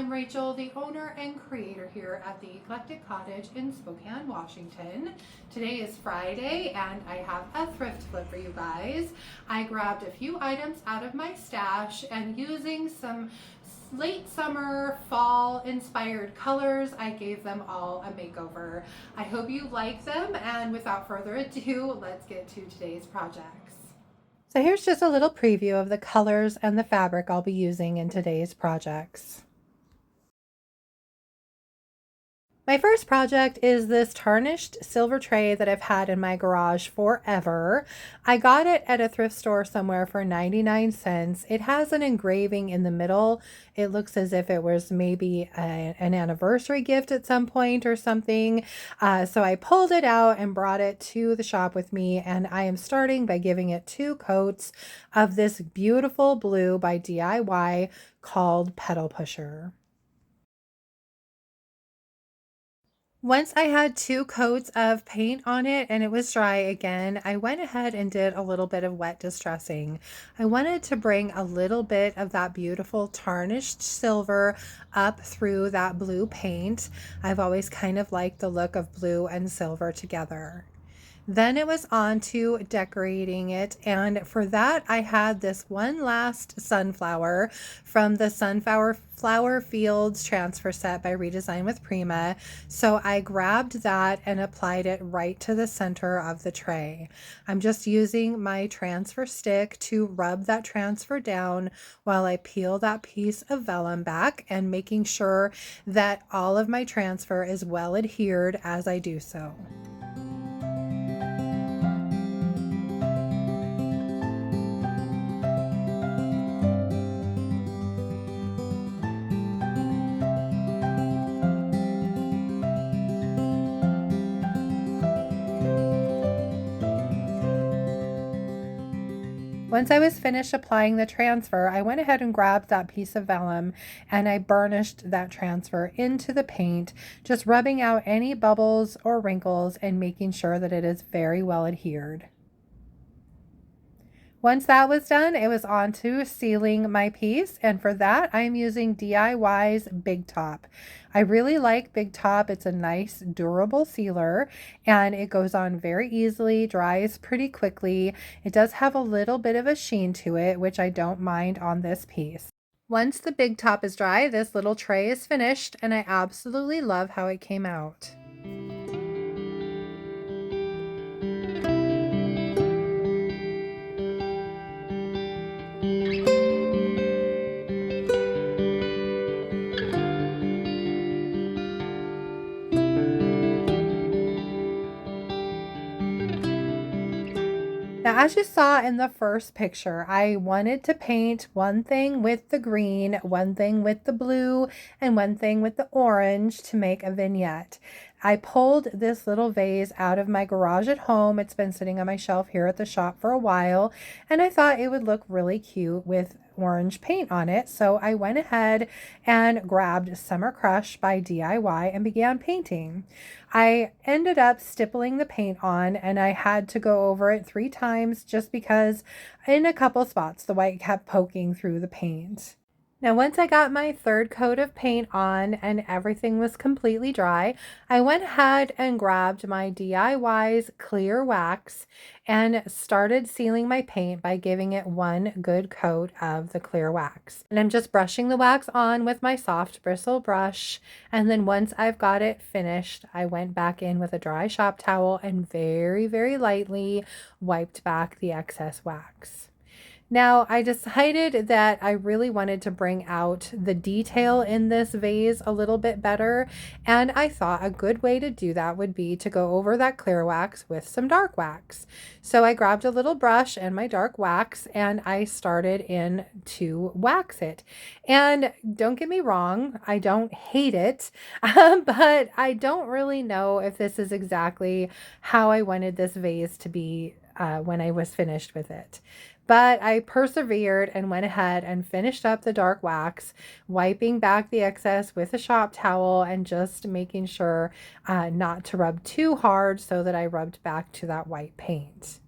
I'm Rachel, the owner and creator here at the Eclectic Cottage in Spokane, Washington. Today is Friday and I have a thrift flip for you guys. I grabbed a few items out of my stash and using some late summer, fall inspired colors, I gave them all a makeover. I hope you like them, and without further ado, let's get to today's projects. So here's just a little preview of the colors and the fabric I'll be using in today's projects. My first project is this tarnished silver tray that I've had in my garage forever. I got it at a thrift store somewhere for 99 cents. It has an engraving in the middle. It looks as if it was maybe an anniversary gift at some point or something. So I pulled it out and brought it to the shop with me, and I am starting by giving it 2 coats of this beautiful blue by DIY called Pedal Pusher. Once I had 2 coats of paint on it and it was dry again, I went ahead and did a little bit of wet distressing. I wanted to bring a little bit of that beautiful tarnished silver up through that blue paint. I've always kind of liked the look of blue and silver together. Then it was on to decorating it, and for that I had this one last sunflower from the Sunflower Fields transfer set by Redesign with Prima. So I grabbed that and applied it right to the center of the tray. I'm just using my transfer stick to rub that transfer down while I peel that piece of vellum back, and making sure that all of my transfer is well adhered as I do so. Once I was finished applying the transfer, I went ahead and grabbed that piece of vellum and I burnished that transfer into the paint, just rubbing out any bubbles or wrinkles and making sure that it is very well adhered. Once that was done, it was on to sealing my piece, and for that I'm using DIY's Big Top. I really like Big Top. It's a nice durable sealer and it goes on very easily, dries pretty quickly. It does have a little bit of a sheen to it, which I don't mind on this piece. Once the Big Top is dry, this little tray is finished and I absolutely love how it came out. Now, as you saw in the first picture, I wanted to paint one thing with the green, one thing with the blue, and one thing with the orange to make a vignette. I pulled this little vase out of my garage at home. It's been sitting on my shelf here at the shop for a while, and I thought it would look really cute with orange paint on it. So I went ahead and grabbed Summer Crush by DIY and began painting. I ended up stippling the paint on, and I had to go over it 3 times just because in a couple spots the white kept poking through the paint. Now, once I got my 3rd coat of paint on and everything was completely dry, I went ahead and grabbed my DIY's clear wax and started sealing my paint by giving it 1 good coat of the clear wax. And I'm just brushing the wax on with my soft bristle brush. And then once I've got it finished, I went back in with a dry shop towel and very, very lightly wiped back the excess wax. Now, I decided that I really wanted to bring out the detail in this vase a little bit better, and I thought a good way to do that would be to go over that clear wax with some dark wax. So I grabbed a little brush and my dark wax, and I started in to wax it. And don't get me wrong, I don't hate it, but I don't really know if this is exactly how I wanted this vase to be when I was finished with it. But I persevered and went ahead and finished up the dark wax, wiping back the excess with a shop towel and just making sure not to rub too hard so that I rubbed back to that white paint.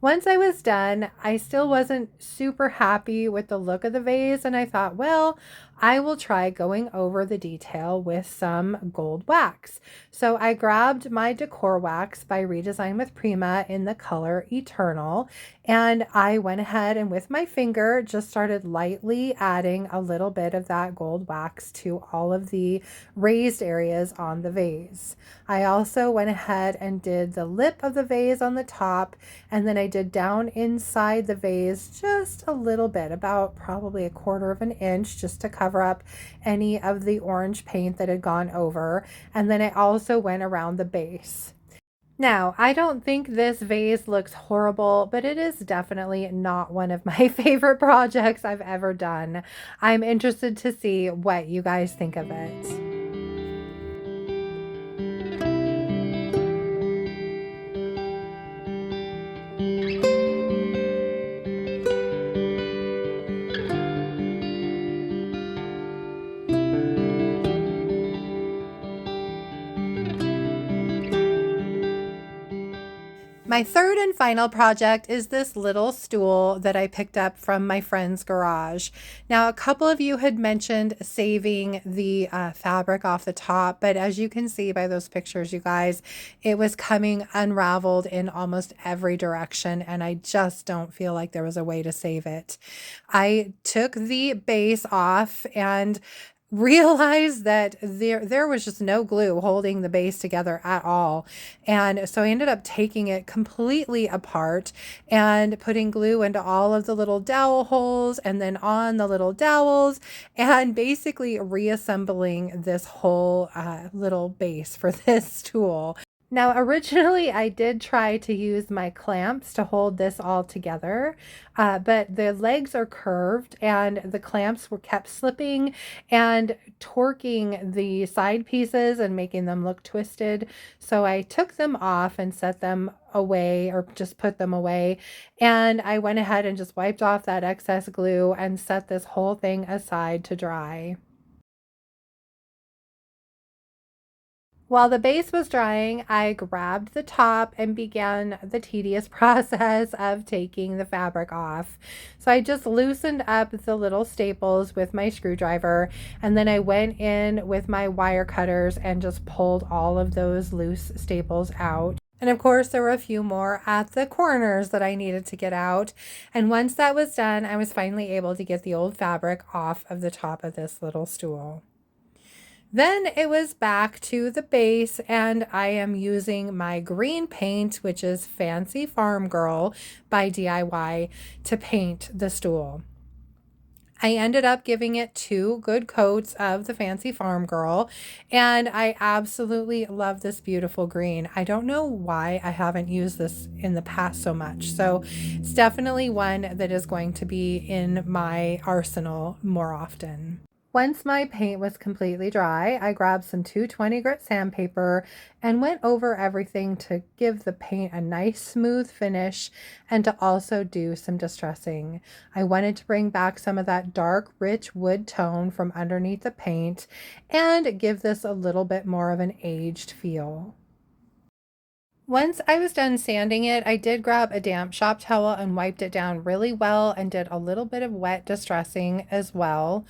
Once I was done, I still wasn't super happy with the look of the vase, and I thought, well, I will try going over the detail with some gold wax. So I grabbed my decor wax by Redesign with Prima in the color Eternal, and I went ahead and with my finger just started lightly adding a little bit of that gold wax to all of the raised areas on the vase. I also went ahead and did the lip of the vase on the top, and then I did down inside the vase just a little bit, about probably 1/4 of an inch, just to cover up any of the orange paint that had gone over. And then I also went around the base. Now, I don't think this vase looks horrible, but it is definitely not one of my favorite projects I've ever done. I'm interested to see what you guys think of it. My third and final project is this little stool that I picked up from my friend's garage. Now, a couple of you had mentioned saving the fabric off the top, but as you can see by those pictures, you guys, it was coming unraveled in almost every direction, and I just don't feel like there was a way to save it. I took the base off and realized that there was just no glue holding the base together at all. And so I ended up taking it completely apart and putting glue into all of the little dowel holes and then on the little dowels, and basically reassembling this whole little base for this tool. Now, originally I did try to use my clamps to hold this all together, but the legs are curved and the clamps were kept slipping and torquing the side pieces and making them look twisted. So I took them off and set them away, or just put them away. And I went ahead and just wiped off that excess glue and set this whole thing aside to dry. While the base was drying, I grabbed the top and began the tedious process of taking the fabric off. So I just loosened up the little staples with my screwdriver, and then I went in with my wire cutters and just pulled all of those loose staples out. And of course, there were a few more at the corners that I needed to get out. And once that was done, I was finally able to get the old fabric off of the top of this little stool. Then it was back to the base, and I am using my green paint, which is Fancy Farmgirl by DIY, to paint the stool. I ended up giving it 2 good coats of the Fancy Farmgirl, and I absolutely love this beautiful green. I don't know why I haven't used this in the past so much, so it's definitely one that is going to be in my arsenal more often. Once my paint was completely dry, I grabbed some 220 grit sandpaper and went over everything to give the paint a nice smooth finish and to also do some distressing. I wanted to bring back some of that dark, rich wood tone from underneath the paint and give this a little bit more of an aged feel. Once I was done sanding it, I did grab a damp shop towel and wiped it down really well and did a little bit of wet distressing as well.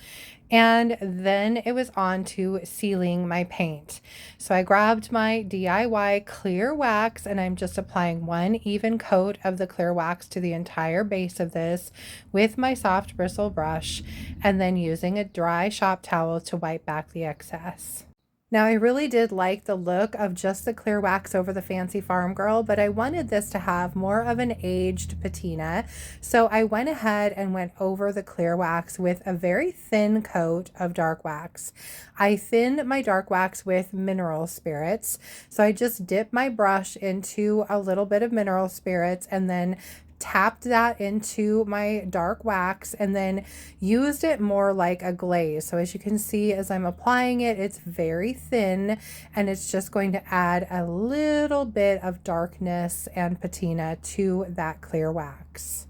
And then it was on to sealing my paint. So I grabbed my DIY clear wax and I'm just applying one even coat of the clear wax to the entire base of this with my soft bristle brush, and then using a dry shop towel to wipe back the excess. Now, I really did like the look of just the clear wax over the Fancy Farmgirl, but I wanted this to have more of an aged patina. So I went ahead and went over the clear wax with a very thin coat of dark wax. I thinned my dark wax with mineral spirits. So I just dipped my brush into a little bit of mineral spirits and then tapped that into my dark wax and then used it more like a glaze. So as you can see, as I'm applying it, it's very thin and it's just going to add a little bit of darkness and patina to that clear wax.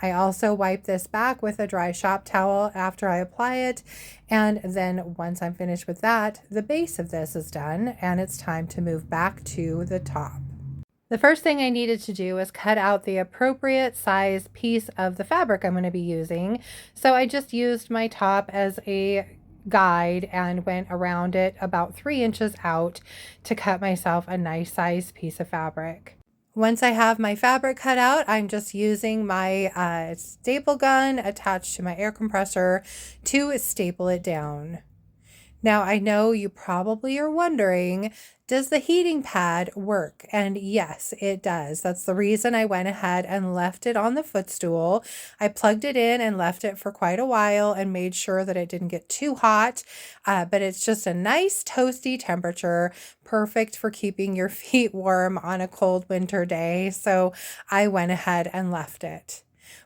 I also wipe this back with a dry shop towel after I apply it, and then once I'm finished with that, the base of this is done and it's time to move back to the top. The first thing I needed to do was cut out the appropriate size piece of the fabric I'm going to be using. So I just used my top as a guide and went around it about 3 inches out to cut myself a nice size piece of fabric. Once I have my fabric cut out, I'm just using my staple gun attached to my air compressor to staple it down. Now, I know you probably are wondering, does the heating pad work? And yes, it does. That's the reason I went ahead and left it on the footstool. I plugged it in and left it for quite a while and made sure that it didn't get too hot, but it's just a nice toasty temperature, perfect for keeping your feet warm on a cold winter day. So I went ahead and left it.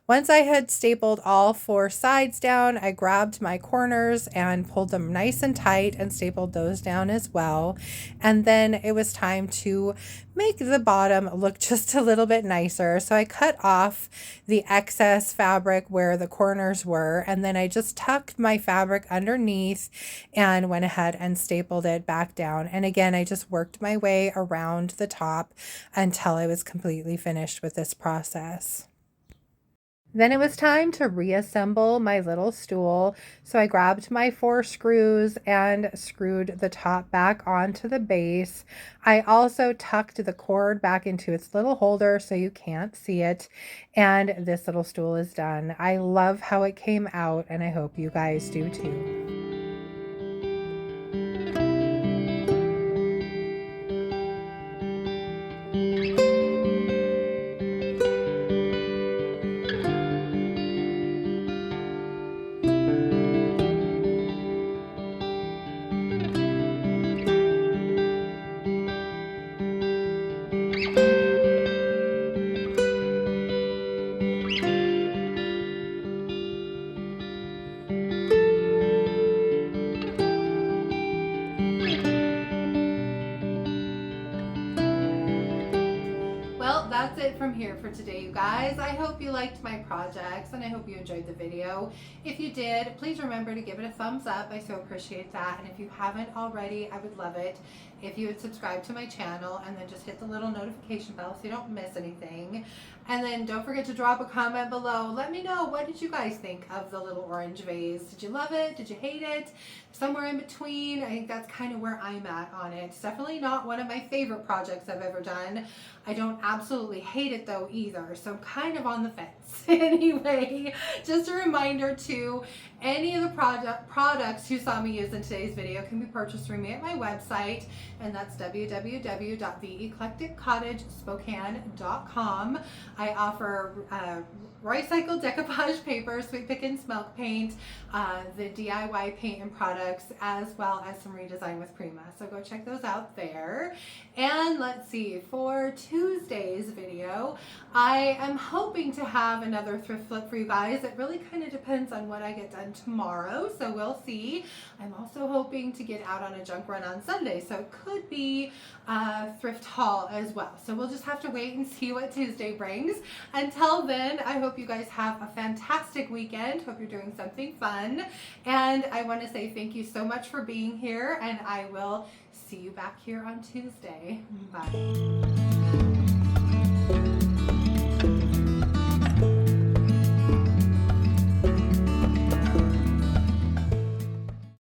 Once I had stapled all 4 sides down, I grabbed my corners and pulled them nice and tight and stapled those down as well. And then it was time to make the bottom look just a little bit nicer. So I cut off the excess fabric where the corners were, and then I just tucked my fabric underneath and went ahead and stapled it back down. And again, I just worked my way around the top until I was completely finished with this process. Then it was time to reassemble my little stool. So I grabbed my 4 screws and screwed the top back onto the base. I also tucked the cord back into its little holder so you can't see it. And this little stool is done. I love how it came out, and I hope you guys do too. Well, that's it from here for today, you guys. I hope you liked my projects and I hope you enjoyed the video. If you did, please remember to give it a thumbs up. I so appreciate that. And if you haven't already, I would love it if you would subscribe to my channel and then just hit the little notification bell so you don't miss anything. And then don't forget to drop a comment below. Let me know, what did you guys think of the little orange vase? Did you love it? Did you hate it? Somewhere in between. I think that's kind of where I'm at on it. It's definitely not one of my favorite projects I've ever done. I don't absolutely hate it though either, so I'm kind of on the fence. Anyway, just a reminder too, any of the products you saw me use in today's video can be purchased through me at my website, and that's www.theeclecticcottagespokane.com. I offer recycled decoupage paper, sweet pickins milk paint, the DIY paint and products, as well as some redesign with Prima. So go check those out there. And let's see, for Tuesday's video, I am hoping to have another thrift flip for you guys. It really kind of depends on what I get done tomorrow, so we'll see. I'm also hoping to get out on a junk run on Sunday, so it could be a thrift haul as well. So we'll just have to wait and see what Tuesday brings. Until then, I hope you guys have a fantastic weekend. Hope you're doing something fun. And I want to say thank you so much for being here, and I will see you back here on Tuesday. Bye.